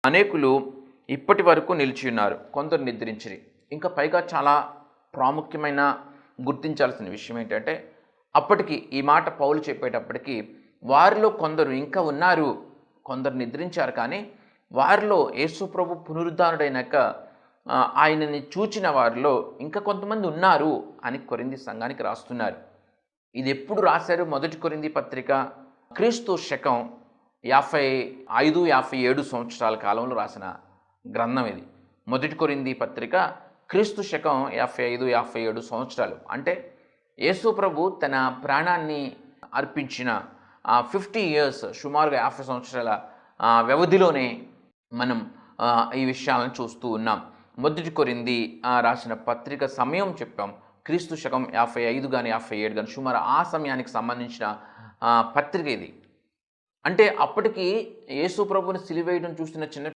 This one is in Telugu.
అనేకులు ఇప్పటి వరకు నిలిచి ఉన్నారు, కొందరు నిద్రించిరి. ఇంకా పైగా చాలా ప్రాముఖ్యమైన గుర్తించాల్సిన విషయం ఏంటంటే, అప్పటికి ఈ మాట పౌలు చెప్పేటప్పటికి వారిలో కొందరు ఇంకా ఉన్నారు, కొందరు నిద్రించారు. కానీ వారిలో యేసు ప్రభు పునరుద్ధానుడైనాక ఆయనని చూచిన వారిలో ఇంకా కొంతమంది ఉన్నారు అని కొరింథీ సంఘానికి రాస్తున్నారు. ఇది ఎప్పుడు రాశారు? మొదటి కొరింథీ పత్రిక క్రీస్తు శకం 55-57 సంవత్సరాల కాలంలో రాసిన గ్రంథం ఇది. మొదటి కొరింథీ పత్రిక క్రీస్తు శకం 55-57 సంవత్సరాలు. అంటే యేసు ప్రభు తన ప్రాణాన్ని అర్పించిన 50 ఇయర్స్, సుమారుగా 50 సంవత్సరాల వ్యవధిలోనే మనం ఈ విషయాలను చూస్తూ ఉన్నాం. మొదటి కొరింథీ రాసిన పత్రిక సమయం చెప్పాం, క్రీస్తు శకం 55 కానీ 57 కానీ, సుమారు ఆ సమయానికి సంబంధించిన పత్రిక ఇది. అంటే అప్పటికి యేసు ప్రభుని సిలువేయడం చూస్తున్న చిన్న